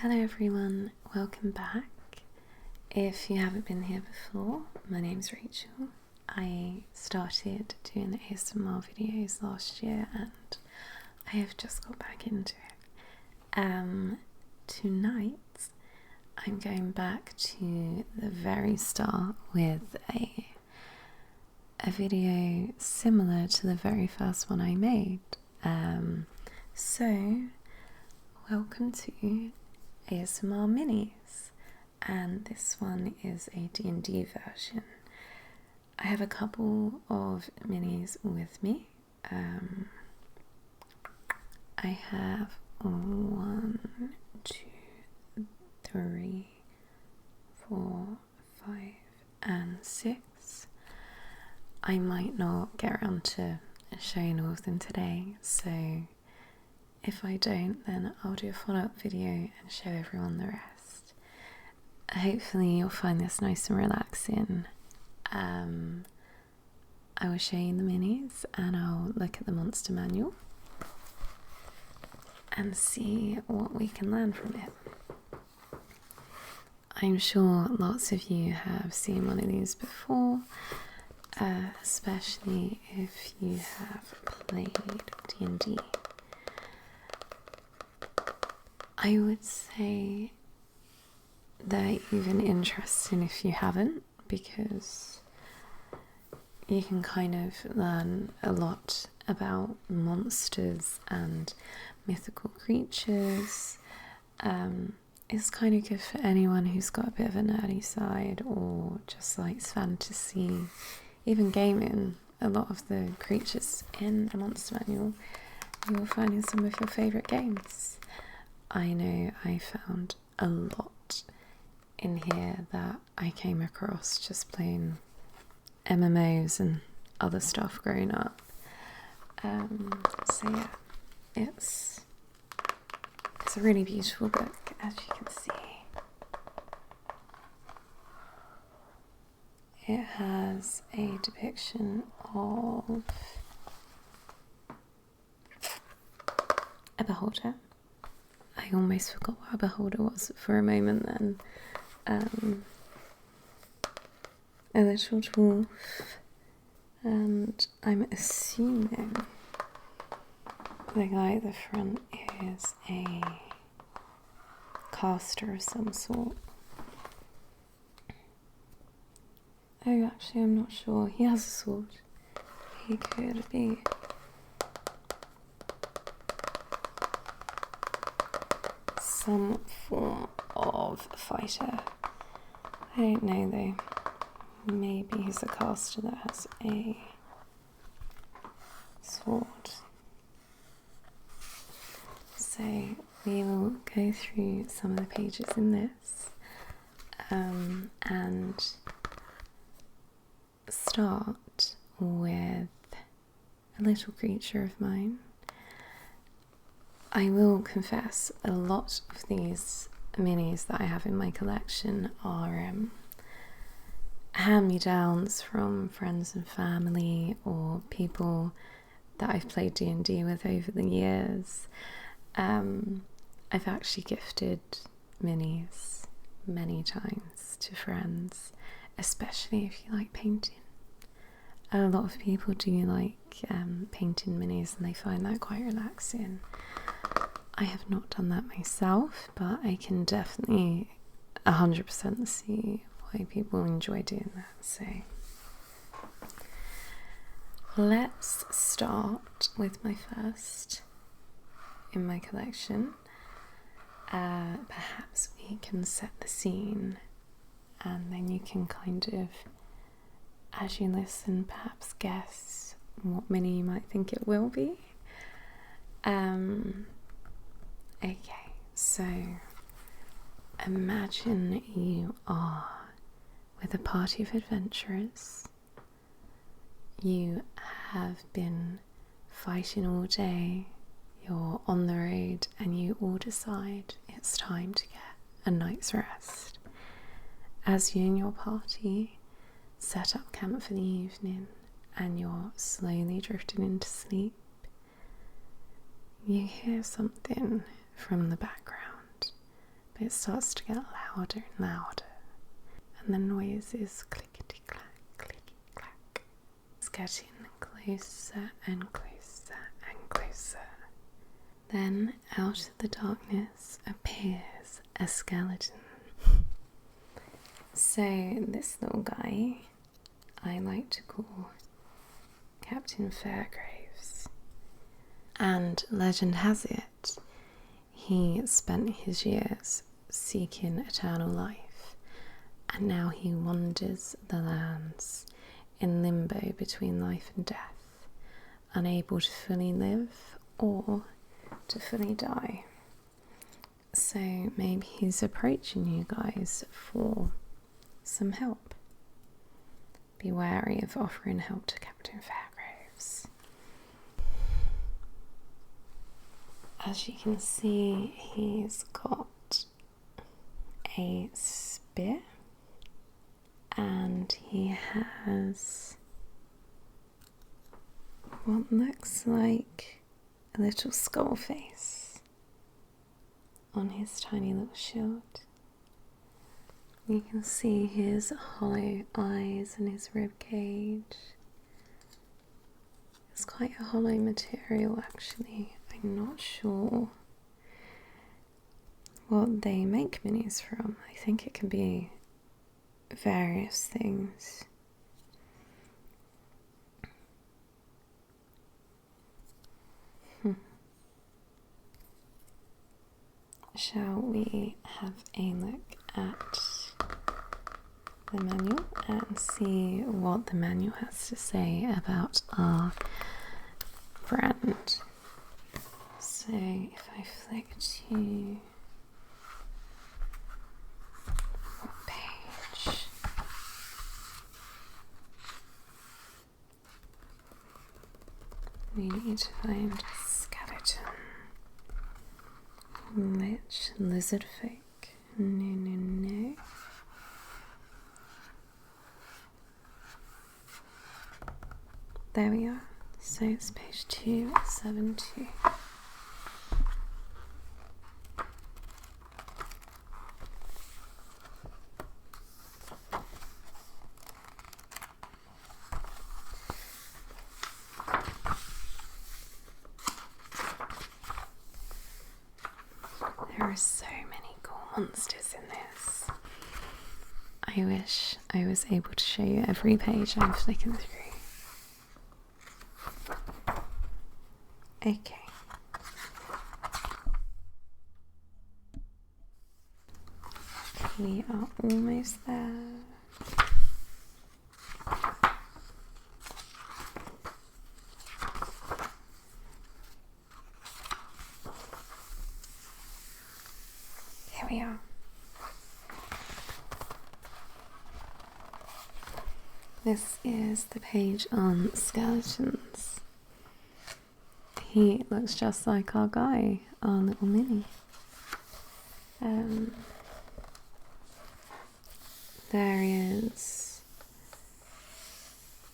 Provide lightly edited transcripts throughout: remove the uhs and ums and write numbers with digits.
Hello everyone, welcome back. If you haven't been here before, my name's Rachel. I started doing ASMR videos last year and I have just got back into it. Tonight I'm going back to the very start with a video similar to the very first one I made. So welcome to ASMR Minis, and this one is a D&D version. I have a couple of minis with me. I have 1, 2, 3, 4, 5 and 6. I might not get around to showing all of them today, so if I don't, then I'll do a follow-up video and show everyone the rest. Hopefully you'll find this nice and relaxing. I will show you the minis and I'll look at the monster manual and see what we can learn from it. I'm sure lots of you have seen one of these before, especially if you have played D&D. I would say they're even interesting if you haven't, because you can kind of learn a lot about monsters and mythical creatures. It's kind of good for anyone who's got a bit of a nerdy side or just likes fantasy, even gaming. A lot of the creatures in the monster manual you will find in some of your favourite games. I know I found a lot in here that I came across just playing MMOs and other stuff growing up. So yeah, it's a really beautiful book, as you can see. It has a depiction of a beholder. I almost forgot what a beholder was for a moment then. A little dwarf, and I'm assuming the guy at the front is a caster of some sort. Oh, actually I'm not sure. He has a sword. He could be some form of fighter. I don't know though. Maybe he's a caster that has a sword. So we will go through some of the pages in this and start with a little creature of mine. I will confess, a lot of these minis that I have in my collection are hand-me-downs from friends and family or people that I've played D&D with over the years. I've actually gifted minis many times to friends, especially if you like painting. A lot of people do like painting minis and they find that quite relaxing. I have not done that myself, but I can definitely 100% see why people enjoy doing that. So let's start with my first in my collection. Perhaps we can set the scene and then you can kind of, as you listen, perhaps guess what mini you might think it will be. Okay, so imagine you are with a party of adventurers. You have been fighting all day, you're on the road, and you all decide it's time to get a night's rest. As you and your party set up camp for the evening and you're slowly drifting into sleep, you hear something from the background but it starts to get louder and louder, and the noise is clickety clack, clickety clack. It's getting closer and closer and closer. Then out of the darkness appears a skeleton. So this little guy I like to call Captain Fairgraves. And legend has it, he spent his years seeking eternal life, and now he wanders the lands in limbo between life and death, unable to fully live or to fully die. So maybe he's approaching you guys for some help. Be wary of offering help to Captain Fairgraves. As you can see, he's got a spear and he has what looks like a little skull face on his tiny little shield. You can see his hollow eyes and his rib cage. It's quite a hollow material actually. I'm not sure what they make minis from. I think it can be various things. Shall we have a look at the manual and see what the manual has to say about our friend? So if I flick to what page? We need to find a skeleton. Lich lizard folk. No. There we are. So it's page 272. There are so many cool monsters in this. I wish I was able to show you every page I'm flicking through. Okay. We are almost there. Here we are. This is the page on skeletons. He looks just like our guy, our little mini. There is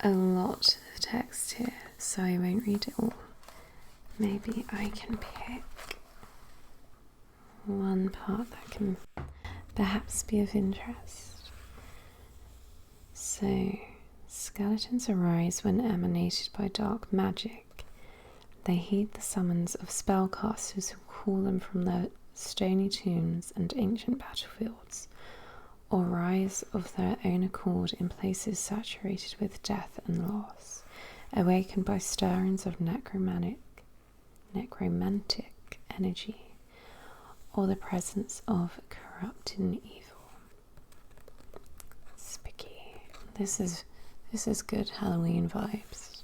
a lot of text here, so I won't read it all. Maybe I can pick one part that can perhaps be of interest. So, skeletons arise when emanated by dark magic. They heed the summons of spellcasters who call them from their stony tombs and ancient battlefields, or rise of their own accord in places saturated with death and loss, awakened by stirrings of necromantic energy, or the presence of corrupting evil. Spooky. This is good Halloween vibes.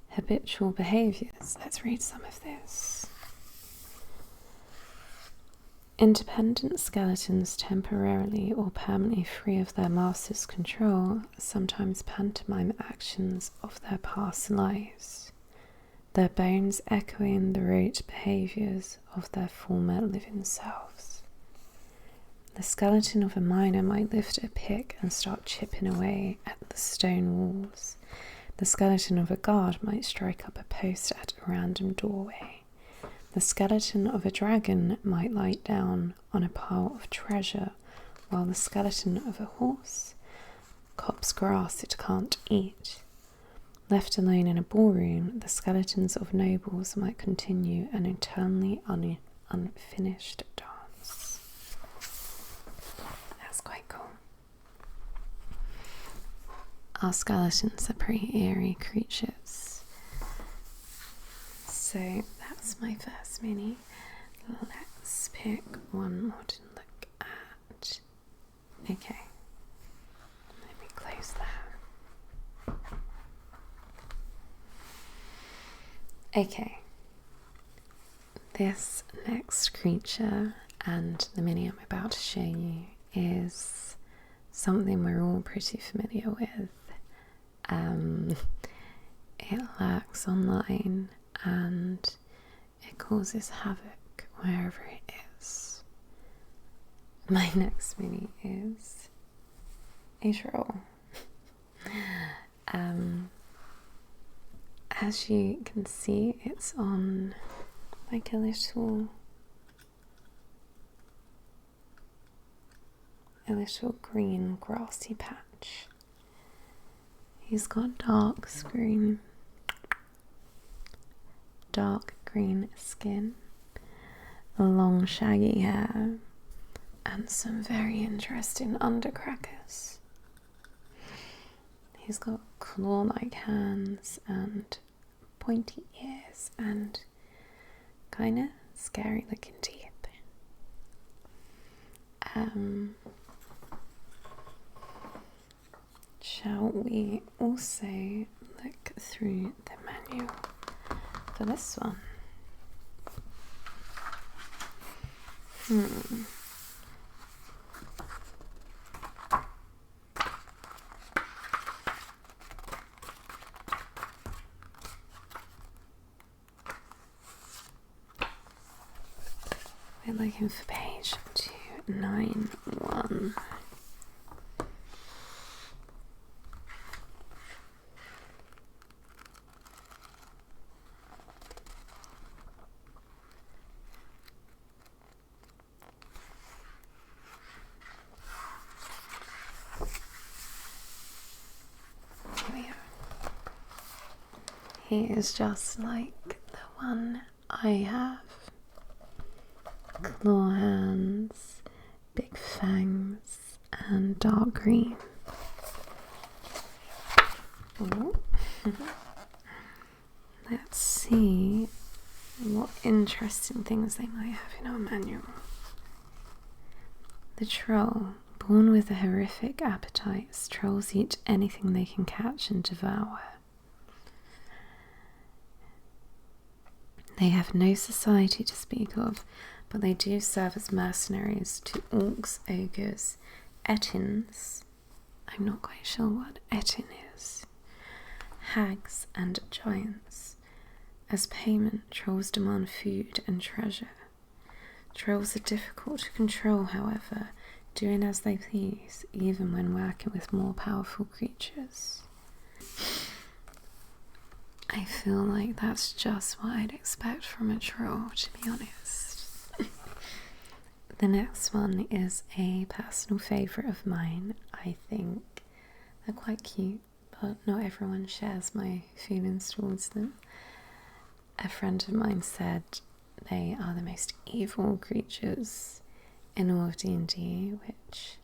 Habitual behaviours. Let's read some of this. Independent skeletons, temporarily or permanently free of their master's control, sometimes pantomime actions of their past lives, their bones echoing the rote behaviours of their former living selves. The skeleton of a miner might lift a pick and start chipping away at the stone walls. The skeleton of a guard might strike up a post at a random doorway. The skeleton of a dragon might lie down on a pile of treasure, while the skeleton of a horse cops grass it can't eat. Left alone in a ballroom, the skeletons of nobles might continue an eternally unfinished dance. That's quite cool. Our skeletons are pretty eerie creatures. So that's my first mini. Let's pick one more to look at. Okay. Let me close that. Okay. This next creature and the mini I'm about to show you is something we're all pretty familiar with. It lurks online and it causes havoc wherever it is. My next mini is a troll. As you can see, it's on like a little green grassy patch. He's got dark green skin, long shaggy hair, and some very interesting undercrackers. He's got claw-like hands and pointy ears and kind of scary looking teeth. Shall we also look through the manual for this one? We're looking for page 291. He is just like the one I have. Claw hands, big fangs, and dark green. Let's see what interesting things they might have in our manual. The troll. Born with a horrific appetite, trolls eat anything they can catch and devour. They have no society to speak of, but they do serve as mercenaries to orcs, ogres, ettins, I'm not quite sure what ettin is, hags and giants. As payment, trolls demand food and treasure. Trolls are difficult to control, however, doing as they please, even when working with more powerful creatures. I feel like that's just what I'd expect from a troll, to be honest. The next one is a personal favourite of mine. I think they're quite cute, but not everyone shares my feelings towards them. A friend of mine said they are the most evil creatures in all of D&D, which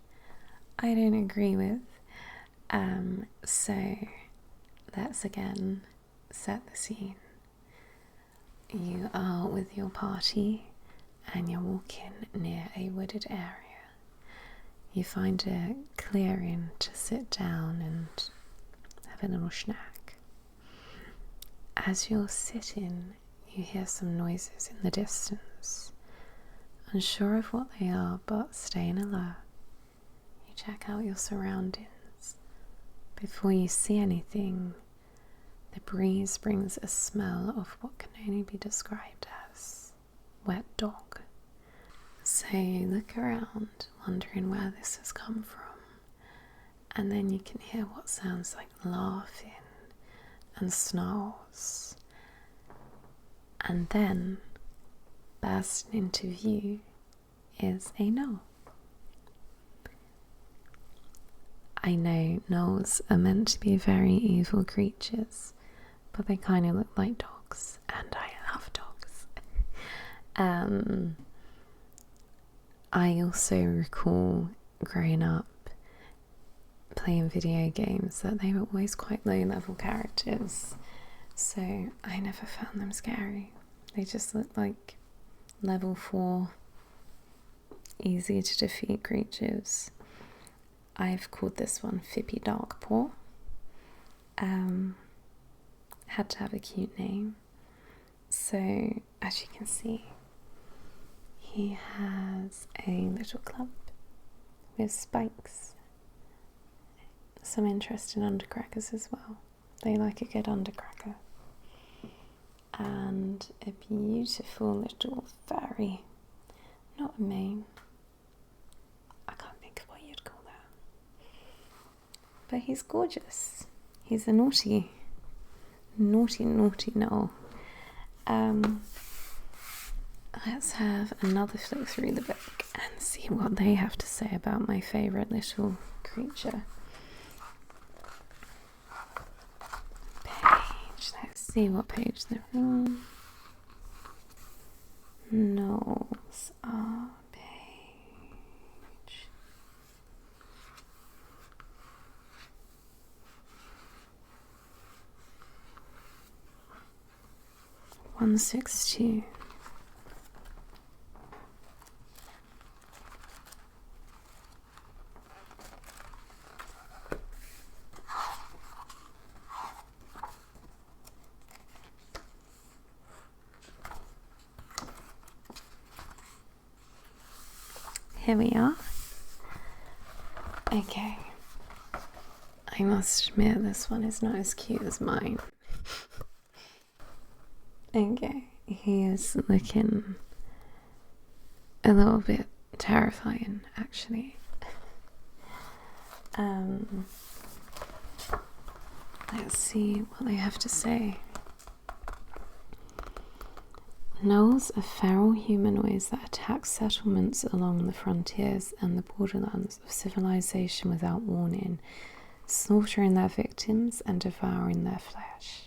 I don't agree with. So let's again set the scene. You are with your party and you're walking near a wooded area. You find a clearing to sit down and have a little snack. As you're sitting, you hear some noises in the distance. Unsure of what they are, but staying alert, you check out your surroundings. Before you see anything, the breeze brings a smell of what can only be described as wet dog. So you look around, wondering where this has come from, and then you can hear what sounds like laughing and snarls. And then bursting into view is a gnoll. I know gnolls are meant to be very evil creatures, but they kind of look like dogs, and I love dogs. I also recall growing up playing video games that they were always quite low level characters, so I never found them scary. They just looked like level 4 easy to defeat creatures. I've called this one Fippy Darkpaw. Had to have a cute name. So as you can see, he has a little club with spikes. Some interesting undercrackers as well. They like a good undercracker. And a beautiful little fairy. Not a mane. I can't think of what you'd call that. But he's gorgeous. He's a naughty gnoll. Let's have another flick through the book and see what they have to say about my favourite little creature. Page. Let's see what page they're on. Gnolls are page 162. Here we are. Okay. I must admit this one is not as cute as mine. Okay, he is looking a little bit terrifying, actually. Let's see what they have to say. Gnolls are feral humanoids that attack settlements along the frontiers and the borderlands of civilization without warning, slaughtering their victims and devouring their flesh.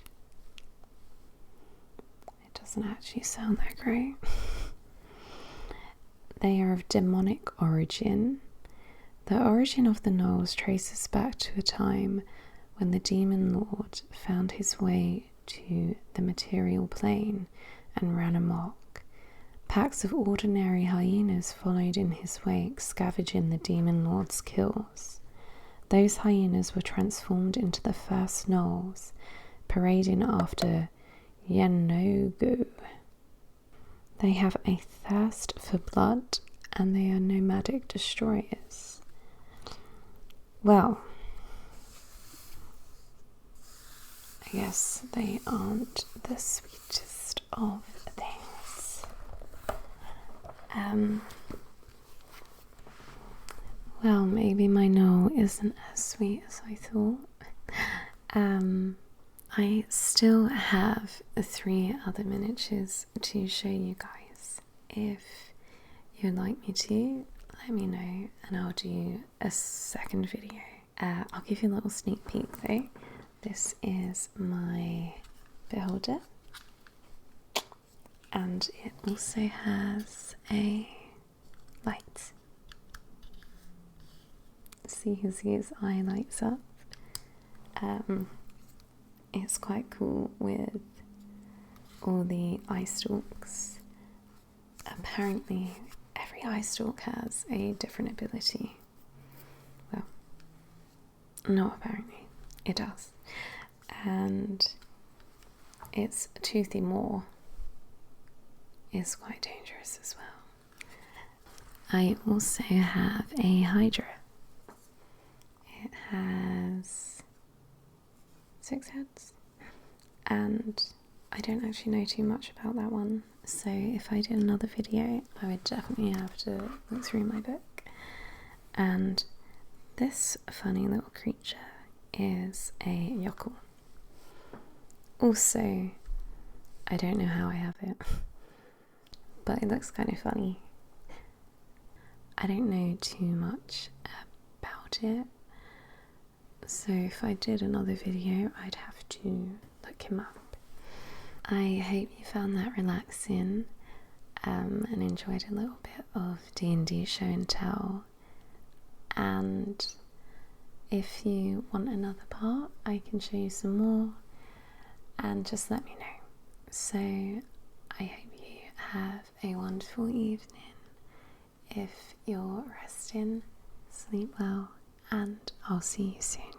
It doesn't actually sound that great. They are of demonic origin. The origin of the gnolls traces back to a time when the demon lord found his way to the material plane and ran amok. Packs of ordinary hyenas followed in his wake, scavenging the demon lord's kills. Those hyenas were transformed into the first gnolls, parading after Yanogu. They have a thirst for blood, and they are nomadic destroyers. Well, I guess they aren't the sweetest of things. Well, maybe my no isn't as sweet as I thought. I still have 3 other miniatures to show you guys. If you'd like me to, let me know and I'll do a second video. I'll give you a little sneak peek though. This is my beholder, and it also has a light. So you can see his eye lights up. It's quite cool with all the eye stalks. Apparently every eye stalk has a different ability. Well, not apparently, it does. And its toothy maw is quite dangerous as well. I also have a hydra. It has 6 heads, and I don't actually know too much about that one, so if I did another video I would definitely have to look through my book. And this funny little creature is a yokel. Also, I don't know how I have it, but it looks kind of funny. I don't know too much about it, so if I did another video I'd have to look him up. I hope you found that relaxing and enjoyed a little bit of D&D show and tell, and if you want another part I can show you some more, and just let me know. So I hope you have a wonderful evening. If you're resting, sleep well, and I'll see you soon.